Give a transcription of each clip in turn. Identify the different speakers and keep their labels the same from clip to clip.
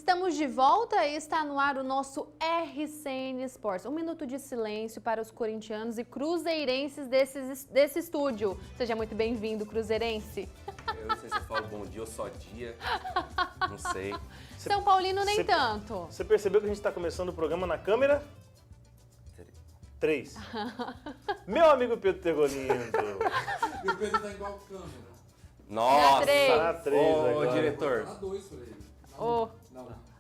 Speaker 1: Estamos de volta e está no ar o nosso RCN Sports. Um minuto de silêncio para os corintianos e cruzeirenses desse estúdio. Seja muito bem-vindo, cruzeirense.
Speaker 2: Eu não sei se eu falo bom dia ou só dia, não sei.
Speaker 1: São Paulino nem tanto.
Speaker 3: Você percebeu que a gente está começando o programa na câmera? 3. Meu amigo Pedro Tegolindo.
Speaker 4: E o Pedro tá igual câmera.
Speaker 2: Nossa!
Speaker 3: Na 3
Speaker 2: Ô,
Speaker 3: agora.
Speaker 2: diretor.
Speaker 4: Na 2 pra ele. Não.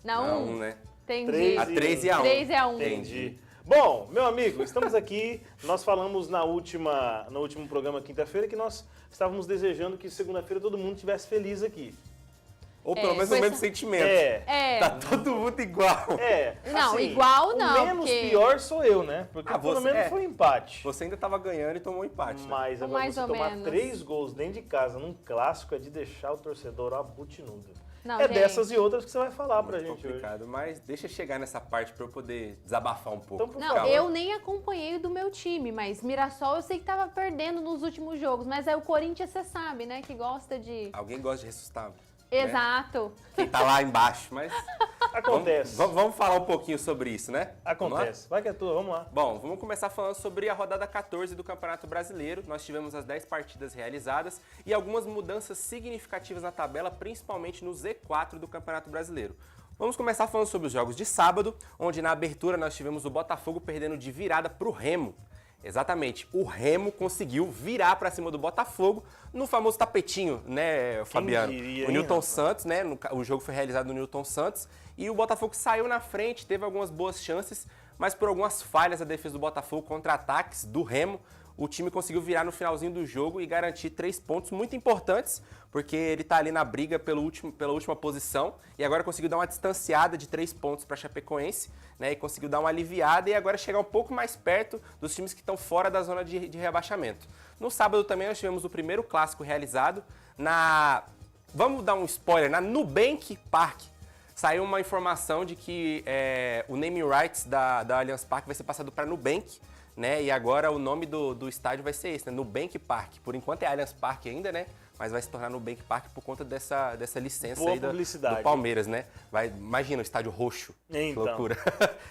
Speaker 1: Na
Speaker 2: Na
Speaker 1: 1?
Speaker 2: 1, né?
Speaker 1: Entendi.
Speaker 2: A 3 e a 1.
Speaker 1: 3 e a 1.
Speaker 3: Entendi. Bom, meu amigo, estamos aqui. Nós falamos no último programa, quinta-feira, que nós estávamos desejando que segunda-feira todo mundo estivesse feliz aqui.
Speaker 2: Ou pelo menos o
Speaker 1: foi
Speaker 2: mesmo
Speaker 1: essa-
Speaker 2: sentimento.
Speaker 1: É.
Speaker 2: Tá todo mundo igual.
Speaker 1: Não, igual não,
Speaker 3: O menos
Speaker 1: porque-
Speaker 3: pior sou eu, né? Porque pelo
Speaker 2: você-
Speaker 3: menos foi empate.
Speaker 2: Você ainda tava ganhando e tomou um empate, né?
Speaker 3: Mas agora
Speaker 1: Mais
Speaker 3: você
Speaker 1: ou
Speaker 3: tomar
Speaker 1: menos.
Speaker 3: 3 gols dentro de casa num clássico é de deixar o torcedor abutinudo.
Speaker 1: Não,
Speaker 3: É
Speaker 1: gente.
Speaker 3: dessas e outras que você vai falar pra
Speaker 2: Muito
Speaker 3: gente hoje.
Speaker 2: complicado, mas deixa eu chegar nessa parte pra eu poder desabafar um pouco.
Speaker 3: Então, por
Speaker 1: Não,
Speaker 3: favor.
Speaker 1: eu nem acompanhei o do meu time, mas Mirassol eu sei que tava perdendo nos últimos jogos, mas aí o Corinthians você sabe, né, que gosta de...
Speaker 2: Alguém gosta de ressuscitar, né?
Speaker 1: Exato.
Speaker 2: Quem tá lá embaixo, mas...
Speaker 3: Acontece.
Speaker 2: Vamos falar um pouquinho sobre isso, né? Vamos lá?
Speaker 3: Acontece. Vai que é tua, vamos lá.
Speaker 2: Bom, vamos começar falando sobre a rodada 14 do Campeonato Brasileiro. Nós tivemos as 10 partidas realizadas e algumas mudanças significativas na tabela, principalmente no Z4 do Campeonato Brasileiro. Vamos começar falando sobre os jogos de sábado, onde na abertura nós tivemos o Botafogo perdendo de virada para o Remo. Exatamente, o Remo conseguiu virar para cima do Botafogo no famoso tapetinho, né, Fabiano?
Speaker 3: diria,
Speaker 2: O
Speaker 3: hein,
Speaker 2: Newton
Speaker 3: rapaz?
Speaker 2: Santos, né? O jogo foi realizado no Newton Santos e o Botafogo saiu na frente, teve algumas boas chances, mas por algumas falhas da defesa do Botafogo, contra-ataques do Remo, o time conseguiu virar no finalzinho do jogo e garantir 3 pontos muito importantes, porque ele tá ali na briga pela última posição e agora conseguiu dar uma distanciada de 3 pontos para a Chapecoense, né? E conseguiu dar uma aliviada e agora chegar um pouco mais perto dos times que estão fora da zona de rebaixamento. No sábado também nós tivemos o primeiro clássico realizado vamos dar um spoiler, na Nubank Park. Saiu uma informação de que o naming rights da Allianz Parque vai ser passado para Nubank, né? E agora o nome do estádio vai ser esse, né? Nubank Park. Por enquanto é Allianz Parque ainda, né? Mas vai se tornar Nubank Park por conta dessa licença
Speaker 3: Boa
Speaker 2: aí do
Speaker 3: publicidade.
Speaker 2: Palmeiras, né? Imagina o estádio roxo. Que
Speaker 3: Então.
Speaker 2: loucura.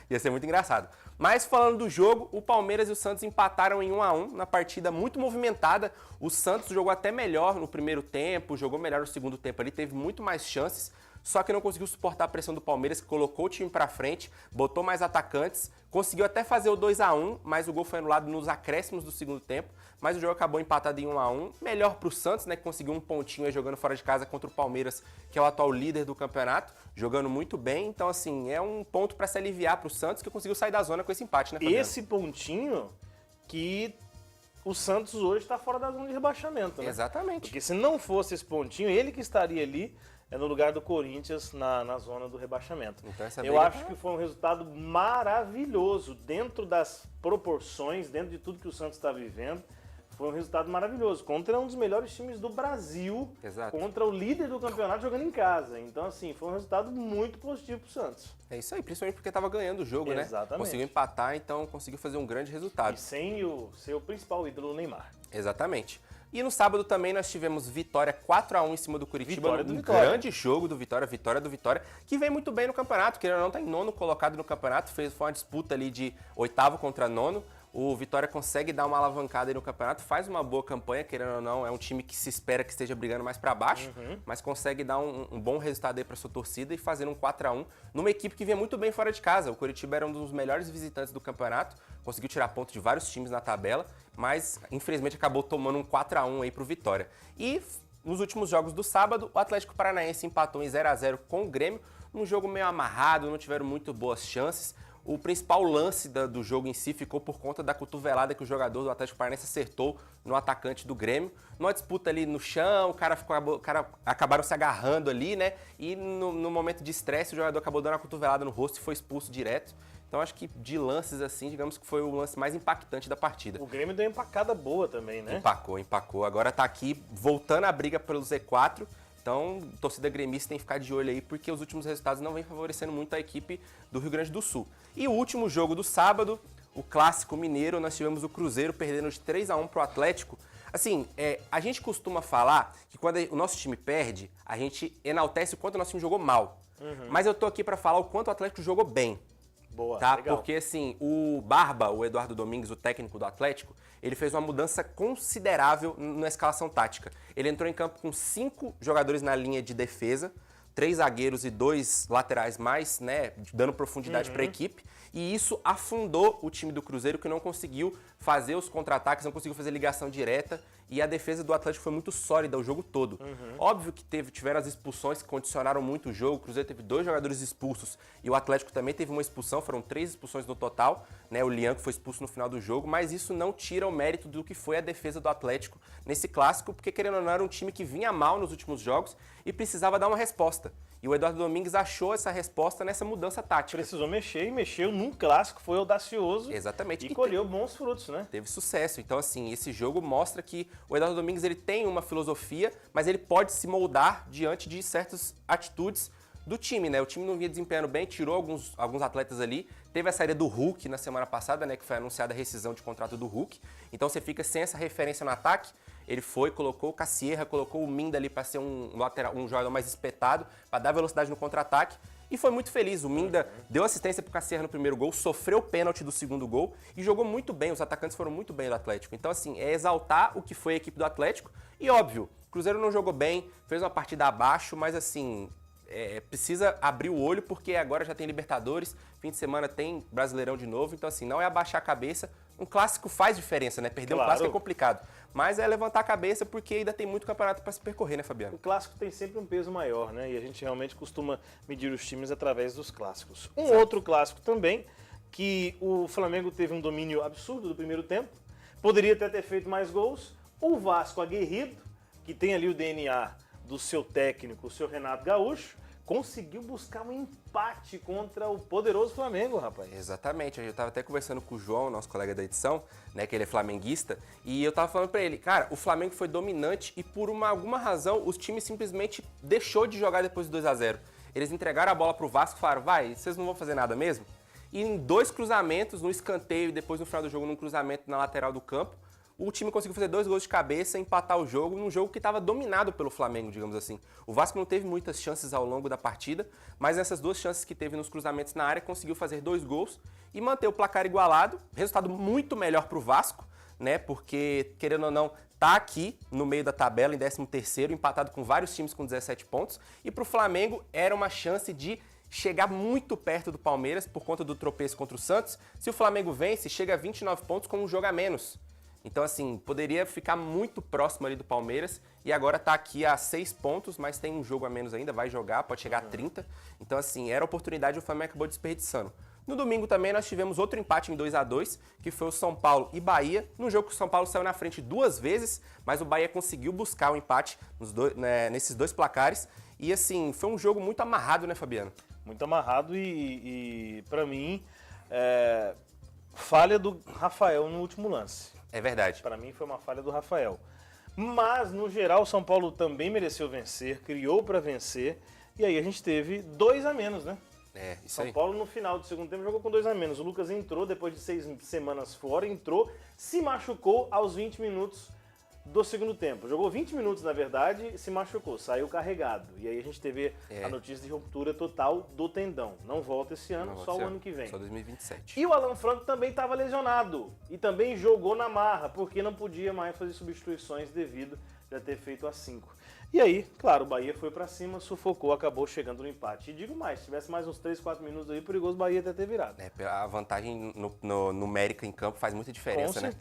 Speaker 2: Ia ser muito engraçado. Mas falando do jogo, o Palmeiras e o Santos empataram em 1-1 na partida muito movimentada. O Santos jogou até melhor no primeiro tempo, jogou melhor no segundo tempo ali, teve muito mais chances. Só que não conseguiu suportar a pressão do Palmeiras, que colocou o time pra frente, botou mais atacantes, conseguiu até fazer o 2-1, mas o gol foi anulado nos acréscimos do segundo tempo. Mas o jogo acabou empatado em 1-1. Melhor pro Santos, né, que conseguiu um pontinho aí jogando fora de casa contra o Palmeiras, que é o atual líder do campeonato, jogando muito bem. Então, assim, é um ponto pra se aliviar pro Santos, que conseguiu sair da zona com esse empate, né, Fabiano?
Speaker 3: Esse pontinho que o Santos hoje está fora da zona de rebaixamento, né?
Speaker 2: Exatamente.
Speaker 3: Porque se não fosse esse pontinho, ele que estaria ali no lugar do Corinthians na zona do rebaixamento.
Speaker 2: Então essa
Speaker 3: Eu
Speaker 2: briga
Speaker 3: acho que foi um resultado maravilhoso dentro das proporções, dentro de tudo que o Santos está vivendo. Foi um resultado maravilhoso contra um dos melhores times do Brasil,
Speaker 2: Exato.
Speaker 3: contra o líder do campeonato jogando em casa. Então, assim, foi um resultado muito positivo pro Santos.
Speaker 2: É isso aí, principalmente porque tava ganhando o jogo, né?
Speaker 3: Exatamente.
Speaker 2: Conseguiu empatar, então conseguiu fazer um grande resultado.
Speaker 3: E sem o seu principal ídolo, o Neymar.
Speaker 2: Exatamente. E no sábado também nós tivemos vitória 4-1 em cima do Curitiba.
Speaker 3: Vitória do
Speaker 2: um
Speaker 3: Vitória.
Speaker 2: grande jogo do Vitória, vitória do Vitória, que vem muito bem no campeonato, que não tá em nono colocado no campeonato, foi uma disputa ali de oitavo contra nono. O Vitória consegue dar uma alavancada aí no campeonato, faz uma boa campanha, querendo ou não, é um time que se espera que esteja brigando mais para baixo, mas consegue dar um bom resultado aí para sua torcida e fazer um 4-1 numa equipe que vinha muito bem fora de casa. O Curitiba era um dos melhores visitantes do campeonato, conseguiu tirar ponto de vários times na tabela, mas infelizmente acabou tomando um 4-1 aí pro Vitória. E nos últimos jogos do sábado, o Atlético Paranaense empatou em 0-0 com o Grêmio, num jogo meio amarrado, não tiveram muito boas chances. O principal lance do jogo em si ficou por conta da cotovelada que o jogador do Atlético Paranaense acertou no atacante do Grêmio. Numa disputa ali no chão, o cara acabaram se agarrando ali, né? E no momento de estresse, o jogador acabou dando uma cotovelada no rosto e foi expulso direto. Então acho que de lances assim, digamos que foi o lance mais impactante da partida.
Speaker 3: O Grêmio deu uma empacada boa também, né?
Speaker 2: Empacou. Agora tá aqui voltando a briga pelo Z4. Então, torcida gremista tem que ficar de olho aí, porque os últimos resultados não vêm favorecendo muito a equipe do Rio Grande do Sul. E o último jogo do sábado, o Clássico Mineiro, nós tivemos o Cruzeiro perdendo de 3-1 pro Atlético. Assim, a gente costuma falar que quando o nosso time perde, a gente enaltece o quanto o nosso time jogou mal. Mas eu tô aqui para falar o quanto o Atlético jogou bem.
Speaker 3: Boa,
Speaker 2: Tá?
Speaker 3: legal.
Speaker 2: Porque assim, o Barba, o Eduardo Domingues, o técnico do Atlético, ele fez uma mudança considerável na escalação tática. Ele entrou em campo com 5 jogadores na linha de defesa, 3 zagueiros e 2 laterais mais, né, dando profundidade para a equipe. E isso afundou o time do Cruzeiro, que não conseguiu fazer os contra-ataques, não conseguiu fazer ligação direta. E a defesa do Atlético foi muito sólida o jogo todo. Óbvio que tiveram as expulsões que condicionaram muito o jogo. O Cruzeiro teve 2 jogadores expulsos e o Atlético também teve uma expulsão. Foram 3 expulsões no total, né? O Lian que foi expulso no final do jogo. Mas isso não tira o mérito do que foi a defesa do Atlético nesse clássico, porque querendo ou não era um time que vinha mal nos últimos jogos e precisava dar uma resposta. E o Eduardo Domingues achou essa resposta nessa mudança tática.
Speaker 3: Precisou mexer e mexeu num clássico, foi audacioso.
Speaker 2: Exatamente.
Speaker 3: E colheu bons frutos, né?
Speaker 2: Teve sucesso. Então, assim, esse jogo mostra que o Eduardo Domingues ele tem uma filosofia, mas ele pode se moldar diante de certas atitudes do time, né? O time não vinha desempenhando bem, tirou alguns atletas ali. Teve a saída do Hulk na semana passada, né? Que foi anunciada a rescisão de contrato do Hulk. Então você fica sem essa referência no ataque. Ele foi, colocou o Cassierra, colocou o Minda ali para ser um jogador mais espetado, para dar velocidade no contra-ataque. E foi muito feliz. O Minda deu assistência pro Cassierra no primeiro gol, sofreu o pênalti do segundo gol e jogou muito bem. Os atacantes foram muito bem do Atlético. Então, assim, é exaltar o que foi a equipe do Atlético. E, óbvio, o Cruzeiro não jogou bem, fez uma partida abaixo, mas, assim, precisa abrir o olho porque agora já tem Libertadores, fim de semana tem Brasileirão de novo. Então, assim, não é abaixar a cabeça. Um clássico faz diferença, né? Perder um clássico é complicado. Mas é levantar a cabeça porque ainda tem muito campeonato para se percorrer, né, Fabiano?
Speaker 3: O clássico tem sempre um peso maior, né? E a gente realmente costuma medir os times através dos clássicos. Um outro clássico também, que o Flamengo teve um domínio absurdo do primeiro tempo, poderia até ter feito mais gols. O Vasco aguerrido, que tem ali o DNA do seu técnico, o seu Renato Gaúcho, conseguiu buscar um empate contra o poderoso Flamengo, rapaz.
Speaker 2: Exatamente. Eu estava até conversando com o João, nosso colega da edição, né, que ele é flamenguista, e eu estava falando para ele, cara, o Flamengo foi dominante e por alguma razão os times simplesmente deixou de jogar depois do 2-0. Eles entregaram a bola pro Vasco e falaram, vai, vocês não vão fazer nada mesmo? E em 2 cruzamentos, no escanteio e depois no final do jogo, num cruzamento na lateral do campo, o time conseguiu fazer 2 gols de cabeça, empatar o jogo, num jogo que estava dominado pelo Flamengo, digamos assim. O Vasco não teve muitas chances ao longo da partida, mas nessas 2 chances que teve nos cruzamentos na área, conseguiu fazer 2 gols e manter o placar igualado. Resultado muito melhor para o Vasco, né? Porque, querendo ou não, tá aqui no meio da tabela, em 13º, empatado com vários times com 17 pontos. E para o Flamengo era uma chance de chegar muito perto do Palmeiras por conta do tropeço contra o Santos. Se o Flamengo vence, chega a 29 pontos com um jogo a menos. Então, assim, poderia ficar muito próximo ali do Palmeiras e agora tá aqui a 6 pontos, mas tem um jogo a menos ainda, vai jogar, pode chegar a 30. Então, assim, era a oportunidade e o Flamengo acabou desperdiçando. No domingo também nós tivemos outro empate em 2-2, que foi o São Paulo e Bahia, num jogo que o São Paulo saiu na frente 2 vezes, mas o Bahia conseguiu buscar o empate nesses 2 placares. E, assim, foi um jogo muito amarrado, né, Fabiano?
Speaker 3: Muito amarrado e para mim, falha do Rafael no último lance.
Speaker 2: É verdade.
Speaker 3: Para mim foi uma falha do Rafael. Mas, no geral, o São Paulo também mereceu vencer, criou para vencer. E aí a gente teve 2 a menos, né?
Speaker 2: Isso
Speaker 3: São
Speaker 2: aí.
Speaker 3: Paulo, no final do segundo tempo, jogou com 2 a menos. O Lucas entrou, depois de 6 semanas fora, se machucou aos 20 minutos do segundo tempo. Jogou 20 minutos, na verdade, se machucou, saiu carregado. E aí a gente teve a notícia de ruptura total do tendão. Não volta esse ano, só o ano que vem.
Speaker 2: Só 2027.
Speaker 3: E o Alan Franco também estava lesionado e também jogou na marra, porque não podia mais fazer substituições devido a ter feito as 5. E aí, claro, o Bahia foi pra cima, sufocou, acabou chegando no empate. E digo mais, se tivesse mais uns 3, 4 minutos aí, perigoso o Bahia até ter virado.
Speaker 2: A vantagem numérica em campo faz muita diferença, né?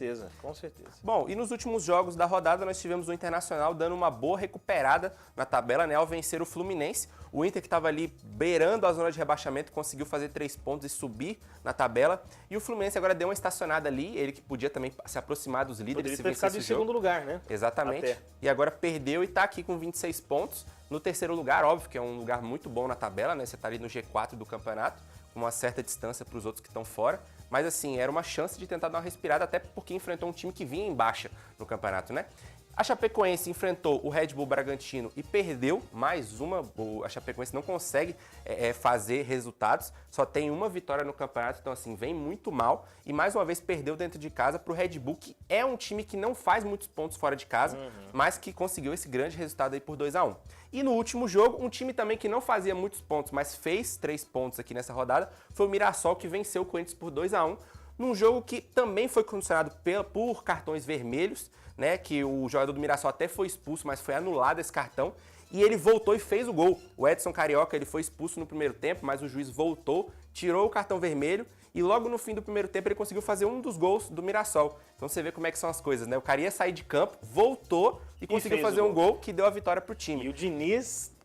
Speaker 3: Com certeza.
Speaker 2: Bom, e nos últimos jogos da rodada nós tivemos o Internacional dando uma boa recuperada na tabela, né, ao vencer o Fluminense. O Inter que estava ali beirando a zona de rebaixamento conseguiu fazer 3 pontos e subir na tabela. E o Fluminense agora deu uma estacionada ali, ele que podia também se aproximar dos líderes.
Speaker 3: Poderia ter ficado em segundo lugar, né?
Speaker 2: Exatamente.
Speaker 3: Até.
Speaker 2: E agora perdeu e está aqui com 26 pontos. No terceiro lugar, óbvio que é um lugar muito bom na tabela, né? Você está ali no G4 do campeonato, com uma certa distância para os outros que estão fora. Mas assim, era uma chance de tentar dar uma respirada, até porque enfrentou um time que vinha em baixa no campeonato, né? A Chapecoense enfrentou o Red Bull Bragantino e perdeu mais uma. A Chapecoense não consegue fazer resultados, só tem uma vitória no campeonato, então assim, vem muito mal. E mais uma vez perdeu dentro de casa para o Red Bull, que é um time que não faz muitos pontos fora de casa, mas que conseguiu esse grande resultado aí por 2-1. E no último jogo, um time também que não fazia muitos pontos, mas fez 3 pontos aqui nessa rodada, foi o Mirassol, que venceu o Corinthians por 2-1. Num jogo que também foi condicionado por cartões vermelhos, né? Que o jogador do Mirassol até foi expulso, mas foi anulado esse cartão. E ele voltou e fez o gol. O Edson Carioca, ele foi expulso no primeiro tempo, mas o juiz voltou, tirou o cartão vermelho e logo no fim do primeiro tempo ele conseguiu fazer um dos gols do Mirassol. Então você vê como é que são as coisas, né? O cara ia sair de campo, voltou e conseguiu fazer um gol que deu a vitória pro time.
Speaker 3: E o Diniz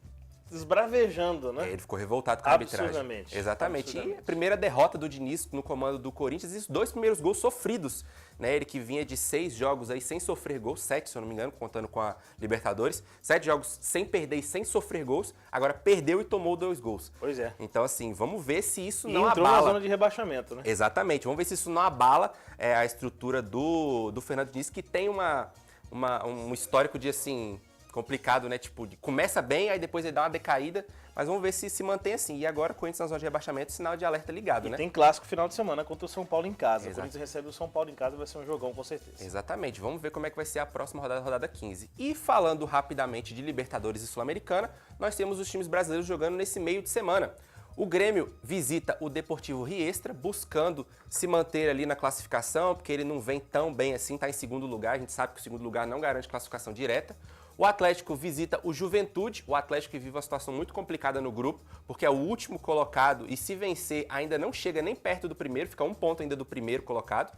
Speaker 3: esbravejando, né?
Speaker 2: Ele ficou revoltado com a arbitragem.
Speaker 3: Absurdamente.
Speaker 2: Exatamente.
Speaker 3: Absurdamente.
Speaker 2: E a primeira derrota do Diniz no comando do Corinthians, e os 2 primeiros gols sofridos, né? Ele que vinha de 6 jogos aí sem sofrer gols, 7, se eu não me engano, contando com a Libertadores, 7 jogos sem perder e sem sofrer gols, agora perdeu e tomou 2 gols.
Speaker 3: Pois é.
Speaker 2: Então assim, vamos ver se isso
Speaker 3: E
Speaker 2: não
Speaker 3: entrou
Speaker 2: abala.
Speaker 3: na zona de rebaixamento, né?
Speaker 2: Exatamente, vamos ver se isso não abala a estrutura do Fernando Diniz, que tem um histórico de assim, complicado, né? Tipo, começa bem, aí depois ele dá uma decaída, mas vamos ver se se mantém assim. E agora, Corinthians na zona de rebaixamento, sinal de alerta ligado, né?
Speaker 3: Tem clássico final de semana contra o São Paulo em casa.
Speaker 2: Exato.
Speaker 3: O Corinthians recebe o São Paulo em casa, vai ser um jogão com certeza.
Speaker 2: Exatamente, vamos ver como é que vai ser a próxima rodada, rodada 15. E falando rapidamente de Libertadores e Sul-Americana, nós temos os times brasileiros jogando nesse meio de semana. O Grêmio visita o Deportivo Riestra, buscando se manter ali na classificação, porque ele não vem tão bem assim, está em segundo lugar. A gente sabe que o segundo lugar não garante classificação direta. O Atlético visita o Juventude, o Atlético que vive uma situação muito complicada no grupo, porque é o último colocado e se vencer ainda não chega nem perto do primeiro, fica 1 ponto ainda do primeiro colocado.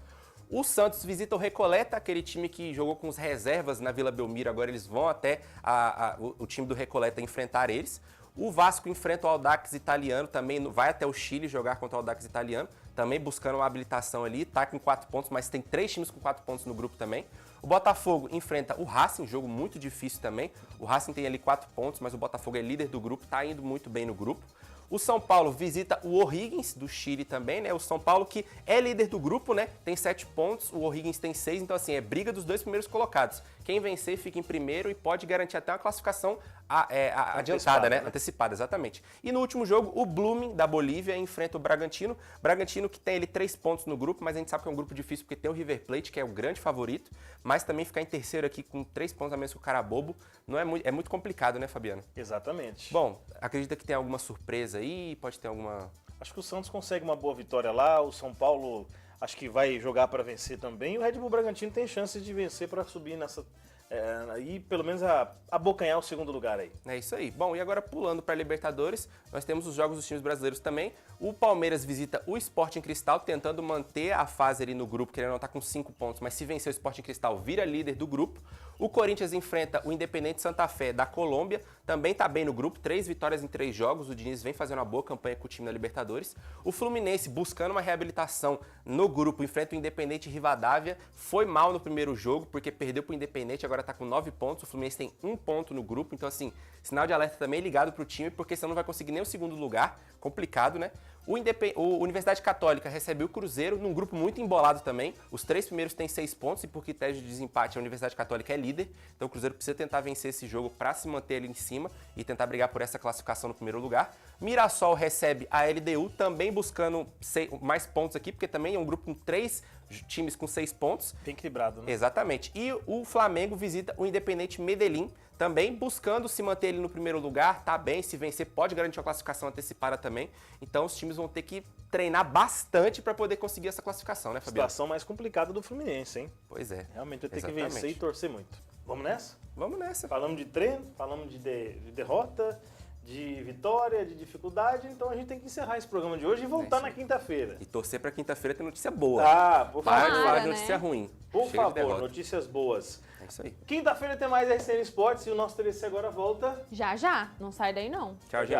Speaker 2: O Santos visita o Recoleta, aquele time que jogou com os reservas na Vila Belmiro, agora eles vão até o time do Recoleta enfrentar eles. O Vasco enfrenta o Audax Italiano, também vai até o Chile jogar contra o Audax Italiano, também buscando uma habilitação ali, tá com 4 pontos, mas tem 3 times com 4 pontos no grupo também. O Botafogo enfrenta o Racing, jogo muito difícil também. O Racing tem ali 4 pontos, mas o Botafogo é líder do grupo, tá indo muito bem no grupo. O São Paulo visita o O'Higgins, do Chile também, né? O São Paulo que é líder do grupo, né? Tem 7 pontos, o O'Higgins tem 6, então assim, é briga dos 2 primeiros colocados. Quem vencer fica em primeiro e pode garantir até uma classificação adiantada, né? Antecipada, exatamente. E no último jogo, o Blooming, da Bolívia, enfrenta o Bragantino. Bragantino que tem ele 3 pontos no grupo, mas a gente sabe que é um grupo difícil porque tem o River Plate, que é o grande favorito, mas também ficar em terceiro aqui com 3 pontos a menos que o Carabobo, não é muito complicado, né, Fabiano?
Speaker 3: Exatamente.
Speaker 2: Bom, acredita que tem alguma surpresa aí? Pode ter alguma...
Speaker 3: Acho que o Santos consegue uma boa vitória lá, o São Paulo acho que vai jogar para vencer também, e o Red Bull Bragantino tem chances de vencer para subir nessa... e pelo menos abocanhar o segundo lugar aí.
Speaker 2: É isso aí. Bom, e agora pulando para a Libertadores, nós temos os jogos dos times brasileiros também. O Palmeiras visita o Sporting Cristal, tentando manter a fase ali no grupo, que ele não está com 5 pontos, mas se vencer o Sporting Cristal, vira líder do grupo. O Corinthians enfrenta o Independente Santa Fé da Colômbia, também está bem no grupo, 3 vitórias em 3 jogos, o Diniz vem fazendo uma boa campanha com o time na Libertadores. O Fluminense, buscando uma reabilitação no grupo, enfrenta o Independente Rivadavia, foi mal no primeiro jogo, porque perdeu para o Independente, agora está com 9 pontos, o Fluminense tem 1 ponto no grupo, então assim, sinal de alerta também ligado para o time, porque senão não vai conseguir nem o segundo lugar, complicado, né? O Universidade Católica recebe o Cruzeiro num grupo muito embolado também. Os 3 primeiros têm 6 pontos e por critério de desempate a Universidade Católica é líder. Então o Cruzeiro precisa tentar vencer esse jogo para se manter ali em cima e tentar brigar por essa classificação no primeiro lugar. Mirassol recebe a LDU, também buscando mais pontos aqui, porque também é um grupo com 3 times com 6 pontos.
Speaker 3: Bem equilibrado, né?
Speaker 2: Exatamente. E o Flamengo visita o Independente Medellín, também buscando se manter ele no primeiro lugar, tá bem, se vencer pode garantir uma classificação antecipada também. Então os times vão ter que treinar bastante para poder conseguir essa classificação, né, Fabiano?
Speaker 3: Situação mais complicada do Fluminense, hein?
Speaker 2: Pois é.
Speaker 3: Realmente vai ter que vencer e torcer muito. Vamos nessa?
Speaker 2: Vamos nessa.
Speaker 3: Falamos de treino, falamos de derrota, de vitória, de dificuldade, então a gente tem que encerrar esse programa de hoje e voltar na quinta-feira.
Speaker 2: E torcer para quinta-feira ter notícia boa.
Speaker 3: Ah, por favor.
Speaker 2: Para de falar de
Speaker 1: né?
Speaker 2: notícia ruim.
Speaker 3: Por
Speaker 2: Chega de
Speaker 3: favor,
Speaker 2: derrota.
Speaker 3: notícias boas.
Speaker 2: É isso aí.
Speaker 3: Quinta-feira tem mais RCN Esportes e o nosso TDC agora volta.
Speaker 1: Já, já. Não sai daí, não.
Speaker 2: Tchau,
Speaker 3: Já.
Speaker 2: gente.